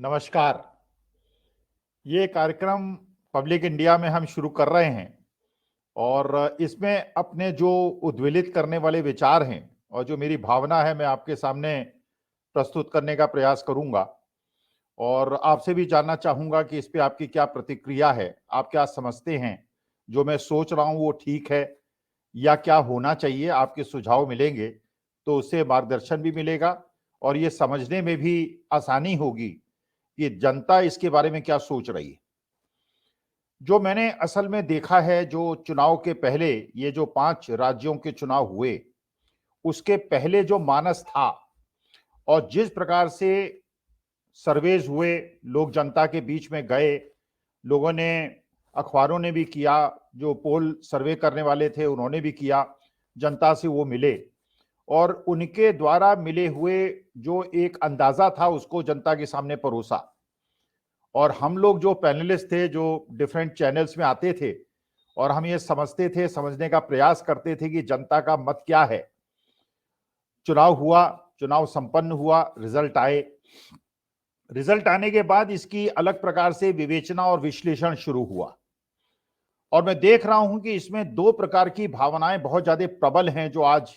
नमस्कार। ये कार्यक्रम पब्लिक इंडिया में हम शुरू कर रहे हैं और इसमें अपने जो उद्वेलित करने वाले विचार हैं और जो मेरी भावना है मैं आपके सामने प्रस्तुत करने का प्रयास करूंगा और आपसे भी जानना चाहूंगा कि इस पे आपकी क्या प्रतिक्रिया है, आप क्या समझते हैं, जो मैं सोच रहा हूं वो ठीक है या क्या होना चाहिए। आपके सुझाव मिलेंगे तो उससे मार्गदर्शन भी मिलेगा और ये समझने में भी आसानी होगी कि जनता इसके बारे में क्या सोच रही है। जो मैंने असल में देखा है, जो चुनाव के पहले ये जो 5 राज्यों के चुनाव हुए, उसके पहले जो मानस था और जिस प्रकार से सर्वेज हुए, लोग जनता के बीच में गए, लोगों ने, अखबारों ने भी किया, जो पोल सर्वे करने वाले थे उन्होंने भी किया, जनता से वो मिले और उनके द्वारा मिले हुए जो एक अंदाजा था उसको जनता के सामने परोसा। और हम लोग जो पैनलिस्ट थे, जो डिफरेंट चैनल्स में आते थे और हम ये समझते थे, समझने का प्रयास करते थे कि जनता का मत क्या है। चुनाव हुआ, चुनाव संपन्न हुआ, रिजल्ट आए। रिजल्ट आने के बाद इसकी अलग प्रकार से विवेचना और विश्लेषण शुरू हुआ और मैं देख रहा हूं कि इसमें दो प्रकार की भावनाएं बहुत ज्यादा प्रबल हैं, जो आज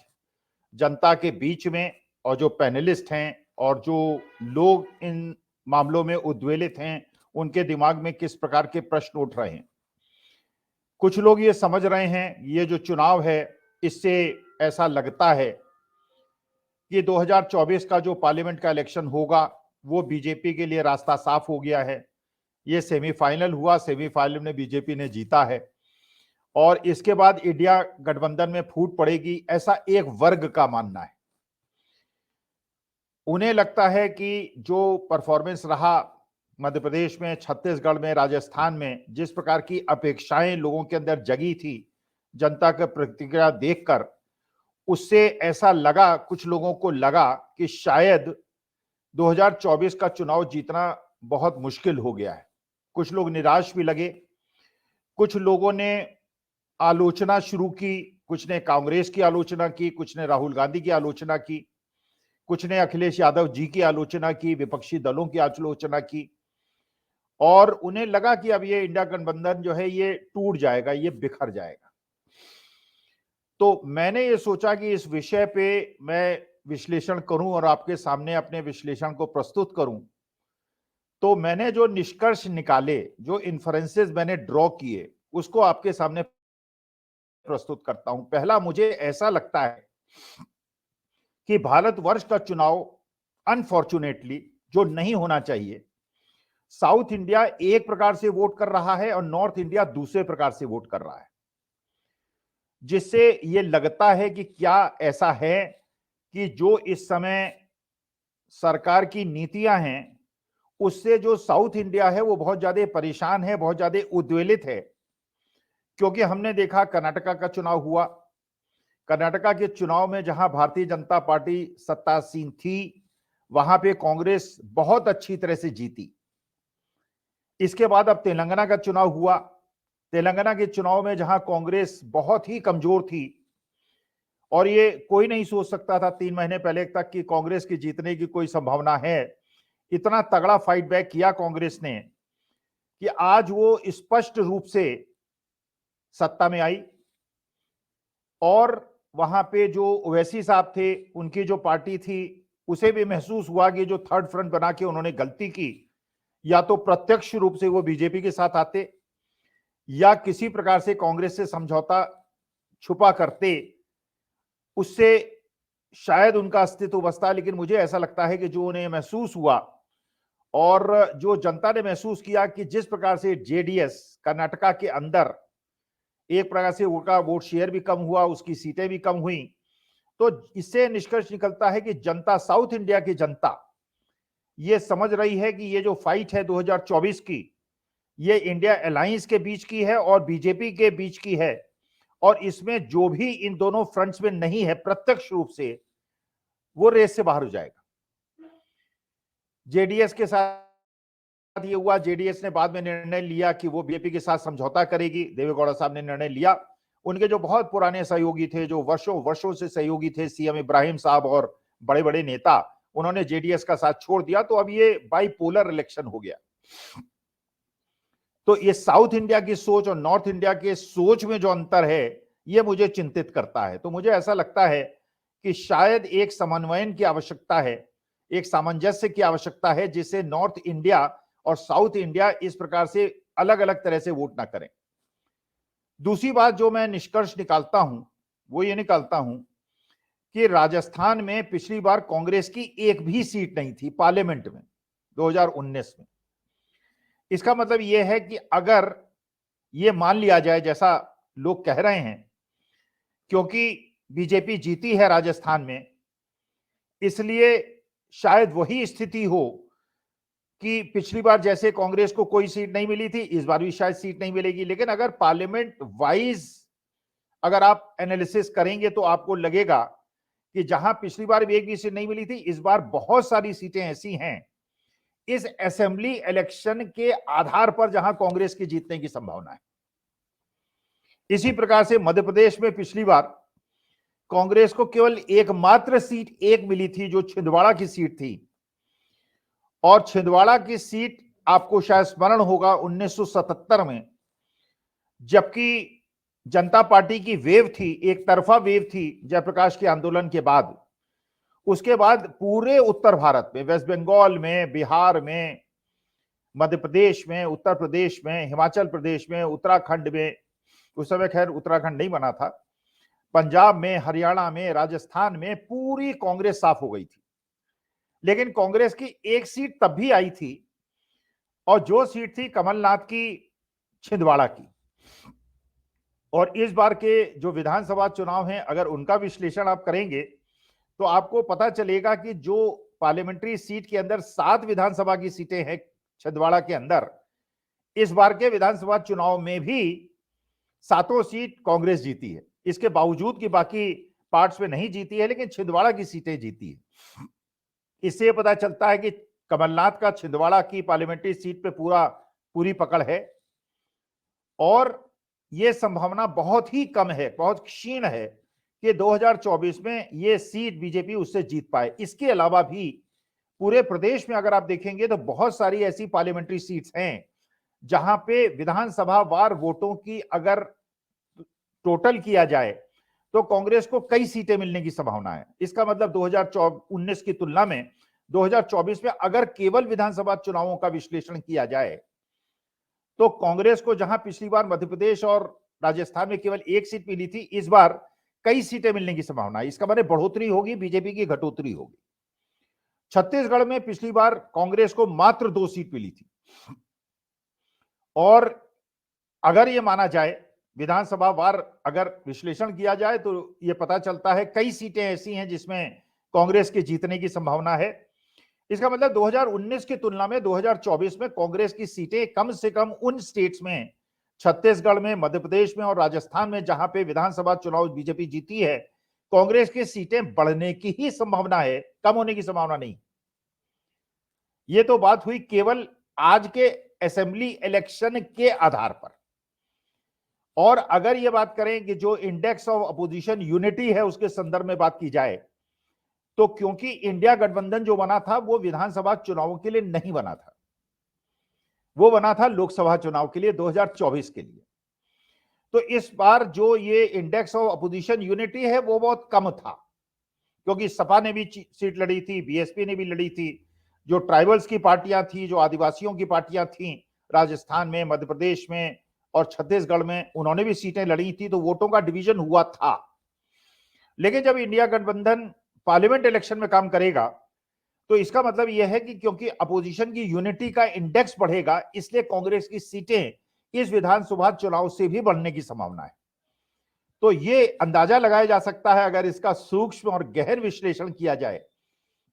जनता के बीच में और जो पैनलिस्ट हैं और जो लोग इन मामलों में उद्वेलित हैं, उनके दिमाग में किस प्रकार के प्रश्न उठ रहे हैं। कुछ लोग ये समझ रहे हैं ये जो चुनाव है, इससे ऐसा लगता है कि 2024 का जो पार्लियामेंट का इलेक्शन होगा वो बीजेपी के लिए रास्ता साफ हो गया है। ये सेमीफाइनल हुआ, सेमीफाइनल में बीजेपी ने जीता है और इसके बाद इंडिया गठबंधन में फूट पड़ेगी, ऐसा एक वर्ग का मानना है। उन्हें लगता है कि जो परफॉर्मेंस रहा मध्य प्रदेश में, छत्तीसगढ़ में, राजस्थान में, जिस प्रकार की अपेक्षाएं लोगों के अंदर जगी थी जनता का प्रतिक्रिया देखकर, उससे ऐसा लगा, कुछ लोगों को लगा कि शायद 2024 का चुनाव जीतना बहुत मुश्किल हो गया है। कुछ लोग निराश भी लगे, कुछ लोगों ने आलोचना शुरू की, कुछ ने कांग्रेस की आलोचना की, कुछ ने राहुल गांधी की आलोचना की, कुछ ने अखिलेश यादव जी की आलोचना की, विपक्षी दलों की आलोचना की और उन्हें लगा कि अब ये इंडिया गठबंधन जो है ये टूट जाएगा, ये बिखर जाएगा। तो मैंने ये सोचा कि इस विषय पे मैं विश्लेषण करूं और आपके सामने अपने विश्लेषण को प्रस्तुत करूं। तो मैंने जो निष्कर्ष निकाले, जो इन्फरेंसेस मैंने ड्रॉ किए, उसको आपके सामने प्रस्तुत करता हूं। पहला, मुझे ऐसा लगता है कि भारतवर्ष का चुनाव अनफॉर्चुनेटली जो नहीं होना चाहिए, साउथ इंडिया एक प्रकार से वोट कर रहा है और नॉर्थ इंडिया दूसरे प्रकार से वोट कर रहा है, जिससे यह लगता है कि क्या ऐसा है कि जो इस समय सरकार की नीतियां हैं उससे जो साउथ इंडिया है वो बहुत ज्यादा परेशान है, बहुत ज्यादा उद्वेलित है। क्योंकि हमने देखा कर्नाटका का चुनाव हुआ, कर्नाटका के चुनाव में जहां भारतीय जनता पार्टी सत्तासीन थी वहां पे कांग्रेस बहुत अच्छी तरह से जीती। इसके बाद अब तेलंगाना का चुनाव हुआ, तेलंगाना के चुनाव में जहां कांग्रेस बहुत ही कमजोर थी और ये कोई नहीं सोच सकता था 3 महीने पहले तक कि कांग्रेस की जीतने की कोई संभावना है। इतना तगड़ा फाइट बैक किया कांग्रेस ने कि आज वो स्पष्ट रूप से सत्ता में आई और वहां पे जो ओवैसी साहब थे, उनकी जो पार्टी थी, उसे भी महसूस हुआ कि जो थर्ड फ्रंट बना के उन्होंने गलती की, या तो प्रत्यक्ष रूप से वो बीजेपी के साथ आते या किसी प्रकार से कांग्रेस से समझौता छुपा करते, उससे शायद उनका अस्तित्व बचता। लेकिन मुझे ऐसा लगता है कि जो उन्हें महसूस हुआ और जो जनता ने महसूस किया कि जिस प्रकार से जेडीएस कर्नाटका के अंदर एक प्रकार से उनका वोट शेयर भी कम हुआ, उसकी सीटें भी कम हुई, तो इससे निष्कर्ष निकलता है कि जनता, साउथ इंडिया की जनता ये समझ रही है कि ये जो फाइट है 2024 की, ये इंडिया अलायंस के बीच की है और बीजेपी के बीच की है और इसमें जो भी इन दोनों फ्रंट्स में नहीं है प्रत्यक्ष रूप से, वो रेस से बाहर हो जाएगा। जेडीएस के साथ ये हुआ, जेडीएस ने बाद में निर्णय लिया कि वो बीजेपी के साथ समझौता करेगी, देवेगौड़ा साहब ने निर्णय लिया। उनके जो बहुत पुराने सहयोगी थे, जो वर्षों वर्षों से सहयोगी थे, सीएम इब्राहिम साहब और बड़े बड़े नेता, उन्होंने जेडीएस का साथ छोड़ दिया, तो अब ये बाइपोलर इलेक्शन हो गया। तो ये साउथ इंडिया की सोच और नॉर्थ इंडिया के सोच में जो अंतर है, ये मुझे चिंतित करता है। तो मुझे ऐसा लगता है कि शायद एक समन्वयन की आवश्यकता है, एक सामंजस्य की आवश्यकता है, जिससे नॉर्थ इंडिया और साउथ इंडिया इस प्रकार से अलग अलग तरह से वोट ना करें। दूसरी बात जो मैं निष्कर्ष निकालता हूं, वो ये निकालता हूं कि राजस्थान में पिछली बार कांग्रेस की एक भी सीट नहीं थी पार्लियामेंट में 2019 में। इसका मतलब यह है कि अगर यह मान लिया जाए, जैसा लोग कह रहे हैं, क्योंकि बीजेपी जीती है राजस्थान में, इसलिए शायद वही स्थिति हो कि पिछली बार जैसे कांग्रेस को कोई सीट नहीं मिली थी, इस बार भी शायद सीट नहीं मिलेगी। लेकिन अगर पार्लियामेंट वाइज अगर आप एनालिसिस करेंगे तो आपको लगेगा कि जहां पिछली बार एक भी सीट नहीं मिली थी, इस बार बहुत सारी सीटें ऐसी हैं इस असेंबली इलेक्शन के आधार पर जहां कांग्रेस की जीतने की संभावना है। इसी प्रकार से मध्य प्रदेश में पिछली बार कांग्रेस को केवल एकमात्र सीट एक मिली थी, जो छिंदवाड़ा की सीट थी। और छिंदवाड़ा की सीट आपको शायद स्मरण होगा 1977 में, जबकि जनता पार्टी की वेव थी, एक तरफा वेव थी जयप्रकाश के आंदोलन के बाद। उसके बाद पूरे उत्तर भारत में, वेस्ट बंगाल में, बिहार में, मध्य प्रदेश में, उत्तर प्रदेश में, हिमाचल प्रदेश में, उत्तराखंड में, उस समय खैर उत्तराखंड नहीं बना था, पंजाब में, हरियाणा में, राजस्थान में पूरी कांग्रेस साफ हो गई थी। लेकिन कांग्रेस की एक सीट तब भी आई थी, और जो सीट थी कमलनाथ की छिंदवाड़ा की। और इस बार के जो विधानसभा चुनाव हैं, अगर उनका विश्लेषण आप करेंगे तो आपको पता चलेगा कि जो पार्लियामेंट्री सीट के अंदर 7 विधानसभा की सीटें हैं छिंदवाड़ा के अंदर, इस बार के विधानसभा चुनाव में भी 7 सीट कांग्रेस जीती है। इसके बावजूद कि बाकी पार्ट्स में नहीं जीती है, लेकिन छिंदवाड़ा की सीटें जीती है। इससे पता चलता है कि कमलनाथ का छिंदवाड़ा की पार्लियामेंट्री सीट पे पूरी पकड़ है, और यह संभावना बहुत ही कम है, बहुत क्षीण है कि 2024 में यह सीट बीजेपी उससे जीत पाए। इसके अलावा भी पूरे प्रदेश में अगर आप देखेंगे तो बहुत सारी ऐसी पार्लियामेंट्री सीट्स हैं जहां पे विधानसभा वार वोटों की अगर टोटल किया जाए तो कांग्रेस को कई सीटें मिलने की संभावना है। इसका मतलब 2019 की तुलना में 2024 में अगर केवल विधानसभा चुनावों का विश्लेषण किया जाए तो कांग्रेस को जहां पिछली बार मध्य प्रदेश और राजस्थान में केवल एक सीट मिली थी, इस बार कई सीटें मिलने की संभावना है। इसका मतलब बढ़ोतरी होगी, बीजेपी की घटोतरी होगी। छत्तीसगढ़ में पिछली बार कांग्रेस को मात्र 2 सीट मिली थी, और अगर यह माना जाए विधानसभा वार अगर विश्लेषण किया जाए तो यह पता चलता है कई सीटें ऐसी हैं जिसमें कांग्रेस के जीतने की संभावना है। इसका मतलब 2019 की तुलना में 2024 में कांग्रेस की सीटें कम से कम उन स्टेट्स में, छत्तीसगढ़ में, मध्य प्रदेश में और राजस्थान में, जहां पे विधानसभा चुनाव बीजेपी जीती है, कांग्रेस की सीटें बढ़ने की ही संभावना है, कम होने की संभावना नहीं। यह तो बात हुई केवल आज के असेंबली इलेक्शन के आधार पर। और अगर यह बात करें कि जो इंडेक्स ऑफ अपोजिशन यूनिटी है उसके संदर्भ में बात की जाए, तो क्योंकि इंडिया गठबंधन जो बना था वो विधानसभा चुनावों के लिए नहीं बना था, वो बना था लोकसभा चुनाव के लिए 2024 के लिए। तो इस बार जो ये इंडेक्स ऑफ अपोजिशन यूनिटी है वो बहुत कम था, क्योंकि सपा ने भी सीट लड़ी थी, बीएसपी ने भी लड़ी थी, जो ट्राइबल्स की पार्टियां थी, जो आदिवासियों की पार्टियां थी राजस्थान में, मध्य प्रदेश में और छत्तीसगढ़ में, उन्होंने भी सीटें लड़ी थी, तो वोटों का डिवीजन हुआ था। लेकिन जब इंडिया गठबंधन पार्लियामेंट इलेक्शन में काम करेगा तो इसका मतलब यह है कि क्योंकि अपोजिशन की यूनिटी का इंडेक्स बढ़ेगा, इसलिए कांग्रेस की सीटें इस विधानसभा चुनाव से भी बढ़ने की संभावना है। तो यह अंदाजा लगाया जा सकता है, अगर इसका सूक्ष्म और गहन विश्लेषण किया जाए,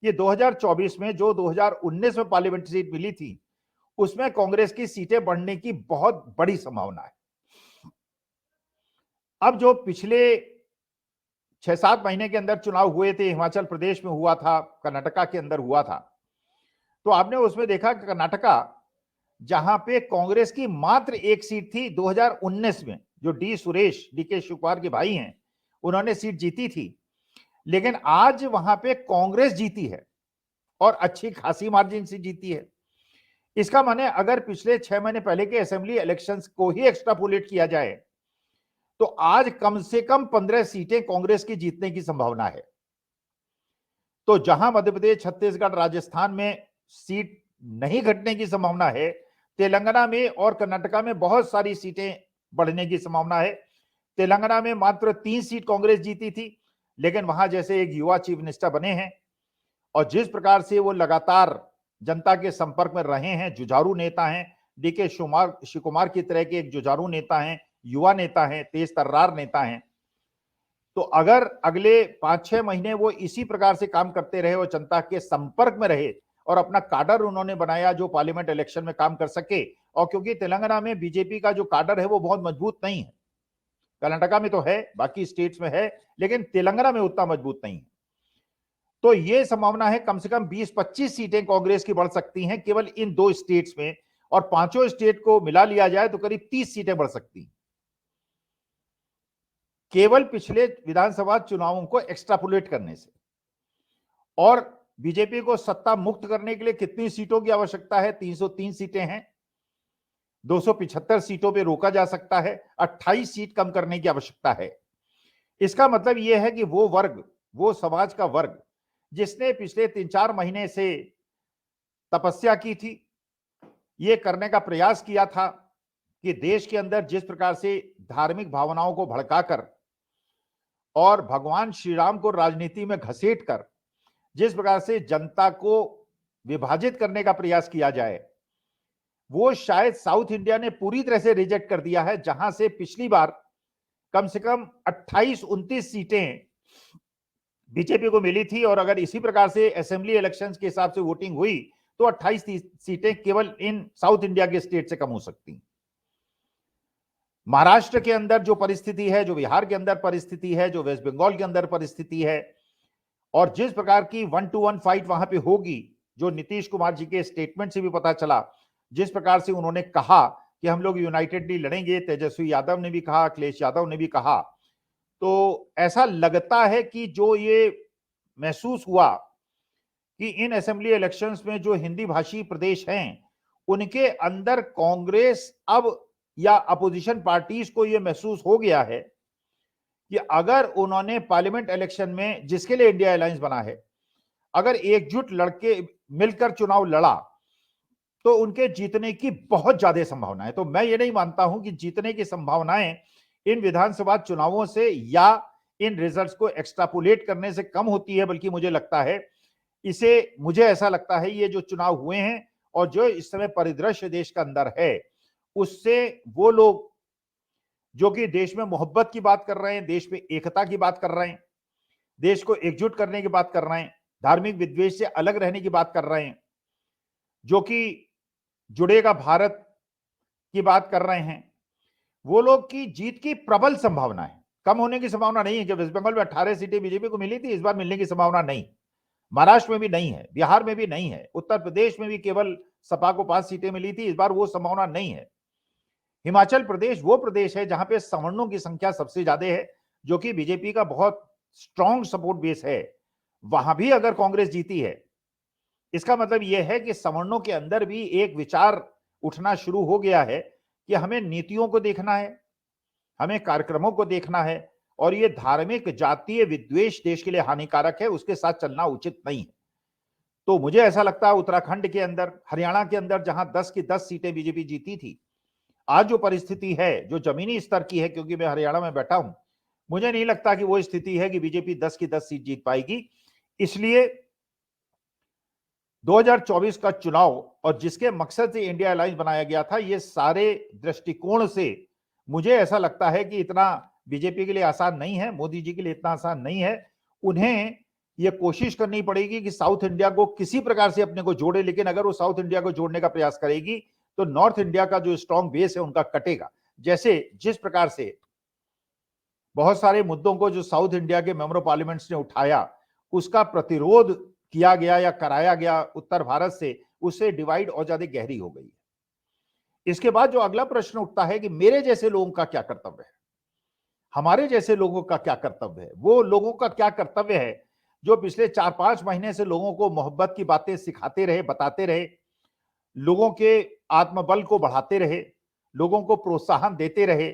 कि 2024 में जो 2019 में पार्लियामेंट सीट मिली थी उसमें कांग्रेस की सीटें बढ़ने की बहुत बड़ी संभावना है। अब जो पिछले 6-7 महीने के अंदर चुनाव हुए थे, हिमाचल प्रदेश में हुआ था, कर्नाटका के अंदर हुआ था, तो आपने उसमें देखा कि कर्नाटका, जहां पे कांग्रेस की मात्र एक सीट थी 2019 में, जो डीके शिवकुमार के भाई हैं, उन्होंने सीट जीती थी, लेकिन आज वहां पे कांग्रेस जीती है और अच्छी खासी मार्जिन से जीती है। इसका माने अगर पिछले 6 महीने पहले के असेंबली इलेक्शंस को ही एक्स्ट्रापोलेट किया जाए तो आज कम से कम 15 सीटें कांग्रेस की जीतने की संभावना है। तो जहां मध्य प्रदेश, छत्तीसगढ़, राजस्थान में सीट नहीं घटने की संभावना है, तेलंगाना में और कर्नाटका में बहुत सारी सीटें बढ़ने की संभावना है। तेलंगाना में मात्र 3 सीट कांग्रेस जीती थी, लेकिन वहां जैसे एक युवा चीफ मिनिस्टर बने हैं और जिस प्रकार से वो लगातार जनता के संपर्क में रहे हैं, जुझारू नेता हैं, डीके शिवकुमार की तरह के एक जुझारू नेता हैं, युवा नेता हैं, तेज तर्रार नेता हैं, तो अगर अगले 5-6 महीने वो इसी प्रकार से काम करते रहे और जनता के संपर्क में रहे और अपना काडर उन्होंने बनाया जो पार्लियामेंट इलेक्शन में काम कर सके, और क्योंकि तेलंगाना में बीजेपी का जो काडर है वो बहुत मजबूत नहीं है, कर्नाटका में तो है, बाकी स्टेट्स में है, लेकिन तेलंगाना में उतना मजबूत नहीं है, तो ये संभावना है कम से कम 20-25 सीटें कांग्रेस की बढ़ सकती हैं केवल इन 2 स्टेट्स में, और पांचों स्टेट को मिला लिया जाए तो करीब 30 सीटें बढ़ सकती हैं केवल पिछले विधानसभा चुनावों को एक्स्ट्रापोलेट करने से। और बीजेपी को सत्ता मुक्त करने के लिए कितनी सीटों की आवश्यकता है? 303 सीटें हैं, 275 सीटों पे रोका जा सकता है, 28 सीट कम करने की आवश्यकता है। इसका मतलब यह है कि वो वर्ग, वो समाज का वर्ग जिसने पिछले 3-4 महीने से तपस्या की थी, ये करने का प्रयास किया था कि देश के अंदर जिस प्रकार से धार्मिक भावनाओं को भड़काकर और भगवान श्री राम को राजनीति में घसीटकर जिस प्रकार से जनता को विभाजित करने का प्रयास किया जाए, वो शायद साउथ इंडिया ने पूरी तरह से रिजेक्ट कर दिया है, जहां से पिछली बार कम से कम 28-29 सीटें बीजेपी को मिली थी, और अगर इसी प्रकार से असेंबली इलेक्शंस के हिसाब से वोटिंग हुई तो 28 सीटें केवल इन साउथ इंडिया के स्टेट से कम हो सकती। महाराष्ट्र के अंदर जो परिस्थिति है, जो बिहार के अंदर परिस्थिति है, जो वेस्ट बंगाल के अंदर परिस्थिति है, और जिस प्रकार की 1-to-1 फाइट वहां पे होगी, जो नीतीश कुमार जी के स्टेटमेंट से भी पता चला, जिस प्रकार से उन्होंने कहा कि हम लोग यूनाइटेडली लड़ेंगे, तेजस्वी यादव ने भी कहा, अखिलेश यादव ने भी कहा, तो ऐसा लगता है कि जो ये महसूस हुआ कि इन असेंबली इलेक्शंस में जो हिंदी भाषी प्रदेश हैं, उनके अंदर कांग्रेस अब या अपोजिशन पार्टीज को यह महसूस हो गया है कि अगर उन्होंने पार्लियामेंट इलेक्शन में, जिसके लिए इंडिया अलायंस बना है, अगर एकजुट लड़के मिलकर चुनाव लड़ा तो उनके जीतने की बहुत ज्यादा संभावना है। तो मैं ये नहीं मानता हूं कि जीतने की संभावनाएं इन विधानसभा चुनावों से या इन रिजल्ट्स को एक्स्ट्रापोलेट करने से कम होती है, बल्कि मुझे ऐसा लगता है ये जो चुनाव हुए हैं और जो इस समय परिदृश्य देश के अंदर है, उससे वो लोग जो कि देश में मोहब्बत की बात कर रहे हैं, देश में एकता की बात कर रहे हैं, देश को एकजुट करने की बात कर रहे हैं, धार्मिक विद्वेष से अलग रहने की बात कर रहे हैं, जो कि जुड़ेगा भारत की बात कर रहे हैं, वो लोग की जीत की प्रबल संभावना है, कम होने की संभावना नहीं है। जब वेस्ट बंगाल में 18 सीटें बीजेपी को मिली थी, इस बार मिलने की संभावना नहीं, महाराष्ट्र में भी नहीं है, बिहार में भी नहीं है, उत्तर प्रदेश में भी केवल सपा को 5 सीटें मिली थी, इस बार वो संभावना नहीं है। हिमाचल प्रदेश वो प्रदेश है जहां पे सवर्णों की संख्या सबसे ज्यादा है, जो कि बीजेपी का बहुत स्ट्रॉन्ग सपोर्ट बेस है, वहां भी अगर कांग्रेस जीती है, इसका मतलब यह है कि सवर्णों के अंदर भी एक विचार उठना शुरू हो गया है कि हमें नीतियों को देखना है, हमें कार्यक्रमों को देखना है, और ये धार्मिक जातीय विद्वेष देश के लिए हानिकारक है, उसके साथ चलना उचित नहीं है। तो मुझे ऐसा लगता है उत्तराखंड के अंदर, हरियाणा के अंदर जहां 10 की 10 सीटें बीजेपी जीती थी, आज जो परिस्थिति है जो जमीनी स्तर की है, क्योंकि मैं हरियाणा में बैठा हूं, मुझे नहीं लगता कि वो स्थिति है कि बीजेपी 10 की 10 सीट जीत पाएगी। इसलिए 2024 का चुनाव और जिसके मकसद से इंडिया अलायंस बनाया गया था, ये सारे दृष्टिकोण से मुझे ऐसा लगता है कि इतना बीजेपी के लिए आसान नहीं है, मोदी जी के लिए इतना आसान नहीं है। उन्हें यह कोशिश करनी पड़ेगी कि साउथ इंडिया को किसी प्रकार से अपने को जोड़े, लेकिन अगर वो साउथ इंडिया को जोड़ने का प्रयास करेगी तो नॉर्थ इंडिया का जो स्ट्रॉन्ग बेस है उनका कटेगा। जैसे जिस प्रकार से बहुत सारे मुद्दों को जो साउथ इंडिया के मेंबर ऑफ पार्लियामेंट्स ने उठाया, उसका प्रतिरोध किया गया या कराया गया उत्तर भारत से, उससे डिवाइड और ज्यादा गहरी हो गई है। इसके बाद जो अगला प्रश्न उठता है कि मेरे जैसे लोगों का क्या कर्तव्य है, हमारे जैसे लोगों का क्या कर्तव्य है। वो लोगों का क्या कर्तव्य है जो पिछले 4-5 महीने से लोगों को मोहब्बत की बातें सिखाते रहे, बताते रहे, लोगों के आत्मबल को बढ़ाते रहे, लोगों को प्रोत्साहन देते रहे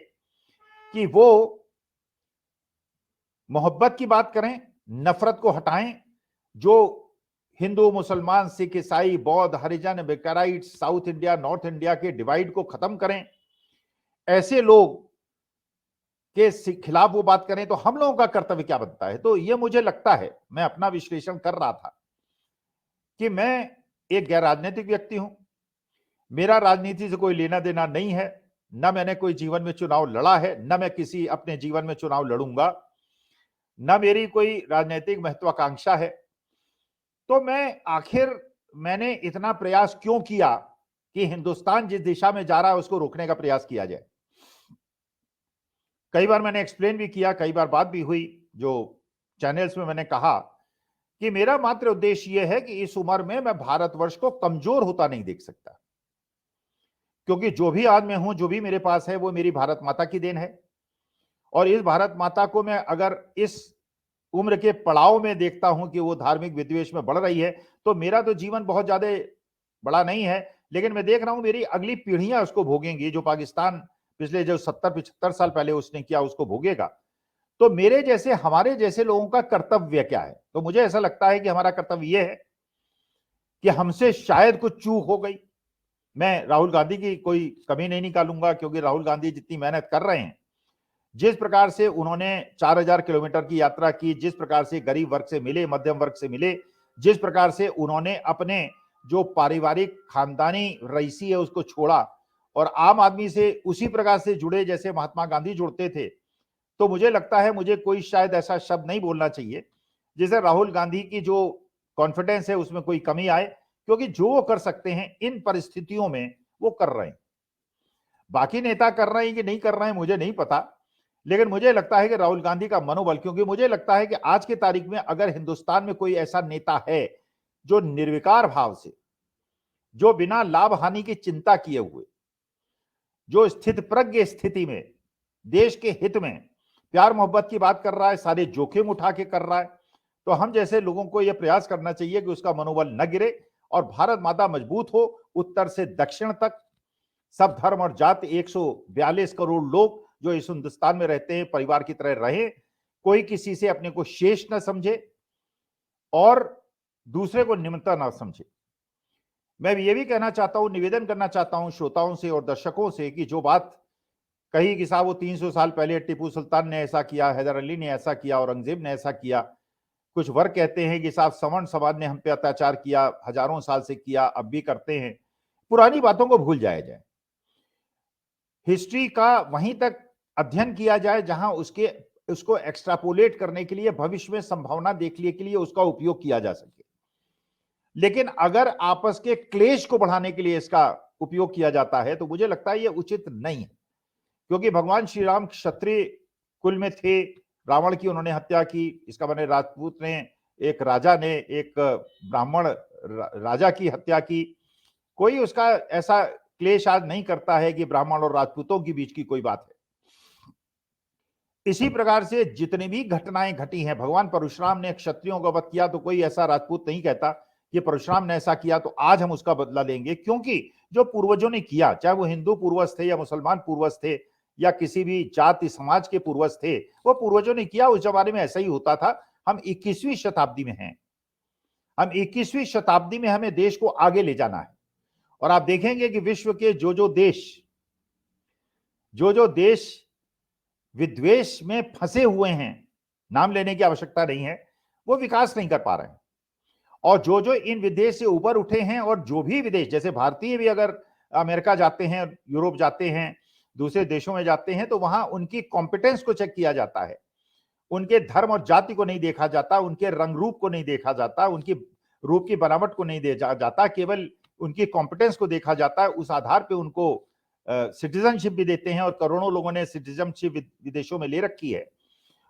कि वो मोहब्बत की बात करें, नफरत को हटाएं, जो हिंदू, मुसलमान, सिख, ईसाई, बौद्ध, हरिजन, बेकाराइट, साउथ इंडिया, नॉर्थ इंडिया के डिवाइड को खत्म करें, ऐसे लोग के खिलाफ वो बात करें, तो हम लोगों का कर्तव्य क्या बनता है। तो ये मुझे लगता है, मैं अपना विश्लेषण कर रहा था कि मैं एक गैर राजनीतिक व्यक्ति हूं, मेरा राजनीति से कोई लेना देना नहीं है, न मैंने कोई जीवन में चुनाव लड़ा है, न मैं किसी अपने जीवन में चुनाव लड़ूंगा, न मेरी कोई राजनीतिक महत्वाकांक्षा है। तो मैंने इतना प्रयास क्यों किया कि हिंदुस्तान जिस दिशा में जा रहा है उसको रोकने का प्रयास किया जाए। कई बार मैंने एक्सप्लेन भी किया, कई बार बात भी हुई, जो चैनल्स में मैंने कहा कि मेरा मात्र उद्देश्य यह है कि इस उम्र में मैं भारतवर्ष को कमजोर होता नहीं देख सकता, क्योंकि जो भी आज मैं हूं, जो भी मेरे पास है, वो मेरी भारत माता की देन है। और इस भारत माता को मैं अगर इस उम्र के पड़ाव में देखता हूं कि वो धार्मिक विद्वेष में बढ़ रही है, तो मेरा तो जीवन बहुत ज्यादा बड़ा नहीं है, लेकिन मैं देख रहा हूं मेरी अगली पीढ़ियां उसको भोगेंगी। जो पाकिस्तान पिछले जो 70-75 साल पहले उसने किया, उसको भोगेगा। तो मेरे जैसे, हमारे जैसे लोगों का कर्तव्य क्या है? तो मुझे ऐसा लगता है कि हमारा कर्तव्य यह है कि हमसे शायद कुछ चूक हो गई। मैं राहुल गांधी की कोई कमी नहीं निकालूंगा, क्योंकि राहुल गांधी जितनी मेहनत कर रहे हैं, जिस प्रकार से उन्होंने 4000 किलोमीटर की यात्रा की, जिस प्रकार से गरीब वर्ग से मिले, मध्यम वर्ग से मिले, जिस प्रकार से उन्होंने अपने जो पारिवारिक खानदानी रईसी है उसको छोड़ा और आम आदमी से उसी प्रकार से जुड़े जैसे महात्मा गांधी जुड़ते थे, तो मुझे लगता है मुझे कोई शायद ऐसा शब्द नहीं बोलना चाहिए जिसे राहुल गांधी की जो कॉन्फिडेंस है उसमें कोई कमी आए, क्योंकि जो वो कर सकते हैं इन परिस्थितियों में वो कर रहे हैं। बाकी नेता कर रहे हैं कि नहीं कर रहे हैं मुझे नहीं पता, लेकिन मुझे लगता है कि राहुल गांधी का मनोबल, क्योंकि मुझे लगता है कि आज की तारीख में अगर हिंदुस्तान में कोई ऐसा नेता है जो निर्विकार भाव से, जो बिना लाभ हानि की चिंता किए हुए, जो स्थित प्रज्ञ स्थिति में देश के हित में प्यार मोहब्बत की बात कर रहा है, सारे जोखिम उठा के कर रहा है, तो हम जैसे लोगों को यह प्रयास करना चाहिए कि उसका मनोबल न गिरे और भारत माता मजबूत हो, उत्तर से दक्षिण तक सब धर्म और जाति 142 करोड़ लोग जो इस हिंदुस्तान में रहते हैं परिवार की तरह रहे, कोई किसी से अपने को शेष न समझे और दूसरे को निमंत्रण न समझे। मैं ये भी कहना चाहता हूं, निवेदन करना चाहता हूं श्रोताओं से और दर्शकों से कि जो बात कही कि साहब वो 300 साल पहले टिप्पू सुल्तान ने ऐसा किया, हैदर अली ने ऐसा किया, औरंगजेब ने ऐसा किया, कुछ वर्ग कहते हैं कि साहब सवर्ण समाज ने हम पे अत्याचार किया, हजारों साल से किया, अब भी करते हैं। पुरानी बातों को भूल जाया जाए, हिस्ट्री का वहीं तक अध्ययन किया जाए जहां उसको एक्सट्रापोलेट करने के लिए, भविष्य में संभावना देखने के लिए उसका उपयोग किया जा सके। लेकिन अगर आपस के क्लेश को बढ़ाने के लिए इसका उपयोग किया जाता है तो मुझे लगता है यह उचित नहीं है, क्योंकि भगवान श्री राम क्षत्रिय कुल में थे, रावण की उन्होंने हत्या की, इसका मैंने राजपूत ने, एक राजा ने एक ब्राह्मण राजा की हत्या की। कोई उसका ऐसा क्लेश आज नहीं करता है कि ब्राह्मण और राजपूतों के बीच की कोई बात है। इसी प्रकार से जितनी भी घटनाएं घटी हैं, भगवान परशुराम ने क्षत्रियों का वध किया तो कोई ऐसा राजपूत नहीं कहता कि परशुराम ने ऐसा किया तो आज हम उसका बदला लेंगे, क्योंकि जो पूर्वजों ने किया, चाहे वो हिंदू पूर्वज थे या मुसलमान पूर्वज थे या किसी भी जाति समाज के पूर्वज थे, वो पूर्वजों ने किया, उस जमाने में ऐसा ही होता था। हम 21वीं शताब्दी में हैं, हम 21वीं शताब्दी में हमें देश को आगे ले जाना है। और आप देखेंगे कि विश्व के जो जो देश विद्वेष में फंसे हुए हैं, नाम लेने की आवश्यकता नहीं है, वो विकास नहीं कर पा रहे हैं। और जो इन विदेश से ऊपर उठे हैं, और जो भी विदेश, जैसे भारतीय भी अगर अमेरिका जाते हैं, यूरोप जाते हैं, दूसरे देशों में जाते हैं, तो वहां उनकी कॉम्पिटेंस को चेक किया जाता है, उनके धर्म और जाति को नहीं देखा जाता, उनके रंग रूप को नहीं देखा जाता, उनकी रूप की बनावट को नहीं देखा जाता, केवल उनकी कॉम्पिटेंस को देखा जाता है। उस आधार पे उनको सिटीजनशिप भी देते हैं, और करोड़ों लोगों ने सिटीजनशिप विदेशों में ले रखी है।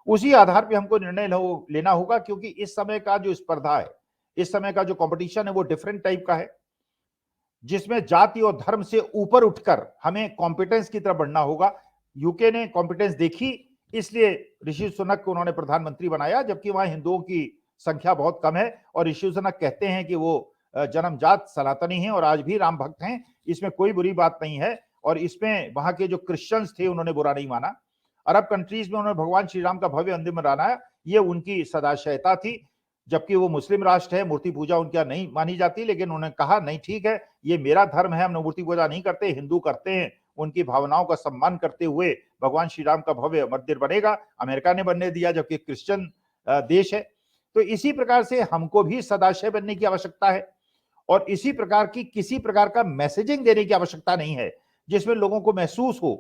उसी आधार पे हमको निर्णय लेना होगा, क्योंकि इस समय का जो स्पर्धा है, इस समय का जो कंपटीशन है, वो डिफरेंट टाइप का है, जिसमें जाति और धर्म से ऊपर उठकर हमें कॉम्पिटेंस की तरफ बढ़ना होगा। यूके ने कॉम्पिटेंस देखी, इसलिए ऋषि सुनक को उन्होंने प्रधानमंत्री बनाया, जबकि वहां हिंदुओं की संख्या बहुत कम है और ऋषि सुनक कहते हैं कि वो जन्मजात सनातनी हैं और आज भी राम भक्त हैं। इसमें कोई बुरी बात नहीं है और इसमें वहां के जो क्रिश्चियंस थे उन्होंने बुरा नहीं माना। अरब कंट्रीज में उन्होंने भगवान श्री राम का भव्य अंतिम मनाया, ये उनकी सदाशयता थी। जबकि वो मुस्लिम राष्ट्र है, मूर्ति पूजा उनका नहीं मानी जाती, लेकिन उन्होंने कहा नहीं ठीक है, ये मेरा धर्म है, हम मूर्ति पूजा नहीं करते, हिंदू करते हैं। उनकी भावनाओं का सम्मान करते हुए भगवान श्री राम का भव्य मंदिर बनेगा। अमेरिका ने बनने दिया, जबकि क्रिश्चियन देश है। तो इसी प्रकार से हमको भी सदाशय बनने की आवश्यकता है और इसी प्रकार की किसी प्रकार का मैसेजिंग देने की आवश्यकता नहीं है जिसमें लोगों को महसूस हो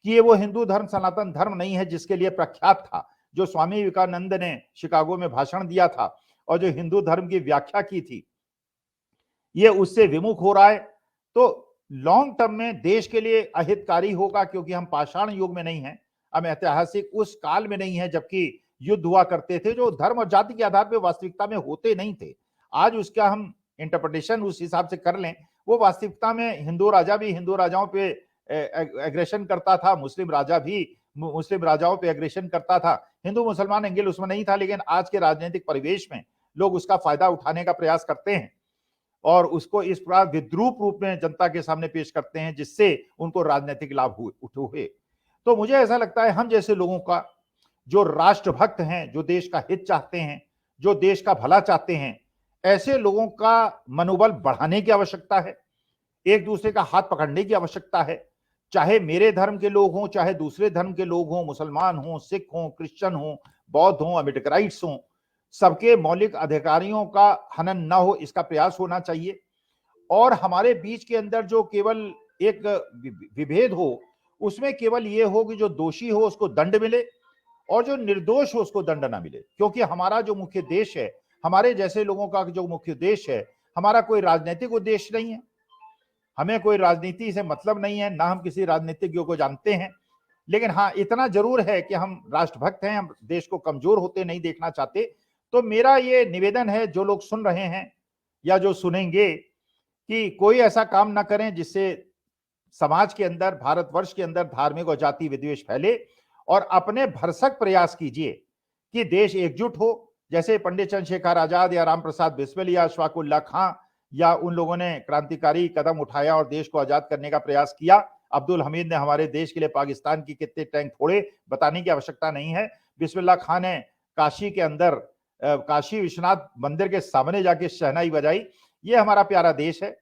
कि ये वो हिंदू धर्म सनातन धर्म नहीं है जिसके लिए प्रख्यात था, जो स्वामी विवेकानंद ने शिकागो में भाषण दिया था और जो हिंदू धर्म की व्याख्या की थी, ये उससे विमुख हो रहा है। तो लॉन्ग टर्म में देश के लिए अहितकारी होगा, क्योंकि हम पाषाण युग में नहीं हैं, हम ऐतिहासिक उस काल में नहीं है जबकि युद्ध हुआ करते थे जो धर्म और जाति के आधार पर वास्तविकता में होते नहीं थे। आज उसका हम इंटरप्रिटेशन उस हिसाब से कर लें, वो वास्तविकता में हिंदू राजा भी हिंदू राजाओं पे एग्रेशन करता था, मुस्लिम राजा भी मुस्लिम राजाओं पे एग्रेशन करता था। हिंदू मुसलमान एंगल उसमें नहीं था, लेकिन आज के राजनीतिक परिवेश में लोग उसका फायदा उठाने का प्रयास करते हैं और उसको इस प्रकार विद्रूप रूप में जनता के सामने पेश करते हैं जिससे उनको राजनीतिक लाभ हुए। तो मुझे ऐसा लगता है हम जैसे लोगों का, जो राष्ट्रभक्त हैं, जो देश का हित चाहते हैं, जो देश का भला चाहते हैं, ऐसे लोगों का मनोबल बढ़ाने की आवश्यकता है, एक दूसरे का हाथ पकड़ने की आवश्यकता है। चाहे मेरे धर्म के लोग हों, चाहे दूसरे धर्म के लोग हों, मुसलमान हों, सिख हों, क्रिश्चियन हों, बौद्ध हों, अम्बेडकराइट्स हों, सबके मौलिक अधिकारियों का हनन न हो, इसका प्रयास होना चाहिए। और हमारे बीच के अंदर जो केवल एक विभेद हो, उसमें केवल ये हो कि जो दोषी हो उसको दंड मिले और जो निर्दोष हो उसको दंड ना मिले। क्योंकि हमारा जो मुख्य देश है, हमारे जैसे लोगों का जो मुख्य उद्देश्य है, हमारा कोई राजनीतिक उद्देश्य नहीं है, हमें कोई राजनीति से मतलब नहीं है, ना हम किसी राजनीतिज्ञ को जानते हैं। लेकिन हाँ, इतना जरूर है कि हम राष्ट्रभक्त हैं, हम देश को कमजोर होते नहीं देखना चाहते। तो मेरा ये निवेदन है, जो लोग सुन रहे हैं या जो सुनेंगे, कि कोई ऐसा काम ना करें जिससे समाज के अंदर, भारतवर्ष के अंदर धार्मिक और जाति विद्वेष फैले, और अपने भरसक प्रयास कीजिए कि देश एकजुट हो। जैसे पंडित चंद्रशेखर आजाद या राम प्रसाद बिस्मिल या अशफाक उल्लाह खां या उन लोगों ने क्रांतिकारी कदम उठाया और देश को आजाद करने का प्रयास किया। अब्दुल हमीद ने हमारे देश के लिए पाकिस्तान की कितने टैंक फोड़े, बताने की आवश्यकता नहीं है। बिस्मिल्लाह खां ने काशी के अंदर काशी विश्वनाथ मंदिर के सामने जाके शहनाई बजाई। ये हमारा प्यारा देश है,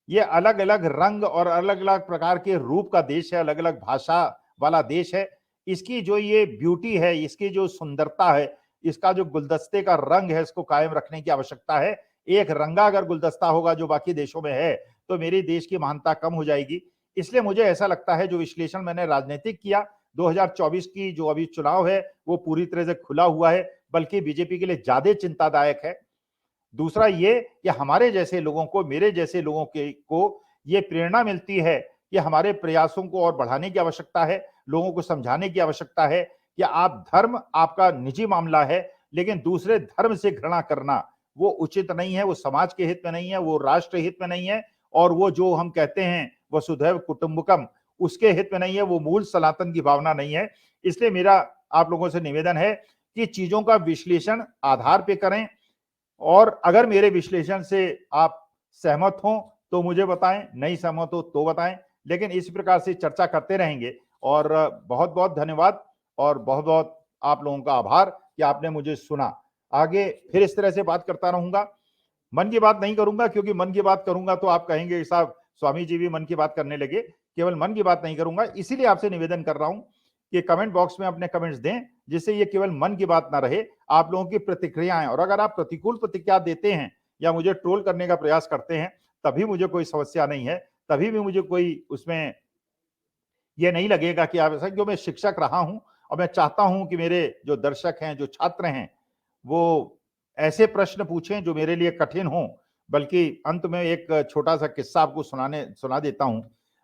ये अलग अलग रंग और अलग अलग प्रकार के रूप का देश है, अलग अलग भाषा वाला देश है। इसकी जो ये ब्यूटी है, इसकी जो सुंदरता है, इसका जो गुलदस्ते का रंग है, इसको कायम रखने की आवश्यकता है। एक रंगा अगर गुलदस्ता होगा जो बाकी देशों में है, तो मेरी देश की महानता कम हो जाएगी। इसलिए मुझे ऐसा लगता है, जो विश्लेषण मैंने राजनीतिक किया, 2024 की जो अभी चुनाव है वो पूरी तरह से खुला हुआ है, बल्कि बीजेपी के लिए ज्यादा चिंतादायक है। दूसरा ये कि हमारे जैसे लोगों को, मेरे जैसे लोगों को ये प्रेरणा मिलती है कि हमारे प्रयासों को और बढ़ाने की आवश्यकता है, लोगों को समझाने की आवश्यकता है कि आप धर्म आपका निजी मामला है, लेकिन दूसरे धर्म से घृणा करना वो उचित नहीं है, वो समाज के हित में नहीं है, वो राष्ट्र हित में नहीं है, और वो जो हम कहते हैं वसुधैव कुटुंबकम, उसके हित में नहीं है, वो मूल सनातन की भावना नहीं है। इसलिए मेरा आप लोगों से निवेदन है कि चीजों का विश्लेषण आधार पे करें, और अगर मेरे विश्लेषण से आप सहमत हो तो मुझे बताएं, नहीं सहमत हो तो बताएं। लेकिन इस प्रकार से चर्चा करते रहेंगे। और बहुत बहुत धन्यवाद और बहुत बहुत आप लोगों का आभार कि आपने मुझे सुना। आगे फिर इस तरह से बात करता रहूंगा। मन की बात नहीं करूंगा, क्योंकि मन की बात करूंगा तो आप कहेंगे साहब स्वामी जी भी मन की बात करने लगे। केवल मन की बात नहीं करूंगा, इसीलिए आपसे निवेदन कर रहा हूं कि कमेंट बॉक्स में अपने कमेंट्स दें, जिससे ये केवल मन की बात ना रहे, आप लोगों की प्रतिक्रियाएं। और अगर आप प्रतिकूल प्रतिक्रिया देते हैं या मुझे ट्रोल करने का प्रयास करते हैं, तभी मुझे कोई समस्या नहीं है, तभी भी मुझे कोई उसमें ये नहीं लगेगा कि आप ऐसा, क्यों मैं शिक्षक रहा हूं और मैं चाहता हूं कि मेरे जो दर्शक हैं, जो छात्र हैं, वो ऐसे प्रश्न पूछें जो मेरे लिए कठिन हों। बल्कि अंत में एक छोटा सा किस्सा आपको सुना देता हूं।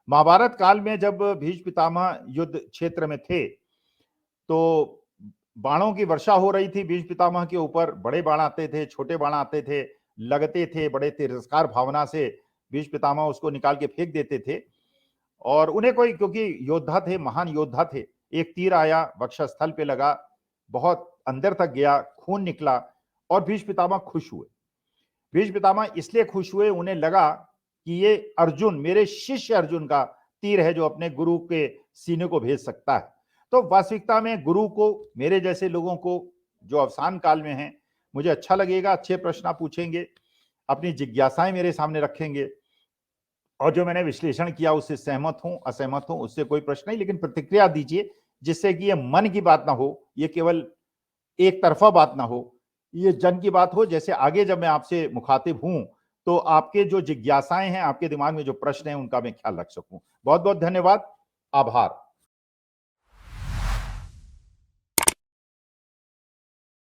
महाभारत काल में जब भीष्म पितामह युद्ध क्षेत्र में थे, तो बाणों की वर्षा हो रही थी भीष्म पितामह के ऊपर। बड़े बाण आते थे, छोटे बाण आते थे, लगते थे, बड़े तिरस्कार भावना से भीष्म पितामह उसको निकाल के फेंक देते थे। और उन्हें कोई, क्योंकि योद्धा थे, महान योद्धा थे, एक तीर आया, वक्षस्थल पे लगा, बहुत अंदर तक गया, खून निकला, और भीष्म पितामह खुश हुए। भीष्म पितामह इसलिए खुश हुए, उन्हें लगा कि ये अर्जुन, मेरे शिष्य अर्जुन का तीर है जो अपने गुरु के सीने को भेद सकता है। तो वास्तविकता में गुरु को, मेरे जैसे लोगों को जो अवसान काल में हैं, मुझे अच्छा लगेगा, अच्छे प्रश्न आप पूछेंगे, अपनी जिज्ञासाएं मेरे सामने रखेंगे, और जो मैंने विश्लेषण किया उससे सहमत हूं, असहमत हूं, उससे कोई प्रश्न नहीं, लेकिन प्रतिक्रिया दीजिए जिससे कि ये मन की बात ना हो, ये केवल एक तरफा बात ना हो, ये जन की बात हो। जैसे आगे जब मैं आपसे मुखातिब हूं तो आपके जो जिज्ञासाएं हैं, आपके दिमाग में जो प्रश्न हैं, उनका मैं ख्याल रख सकूं। बहुत बहुत धन्यवाद, आभार।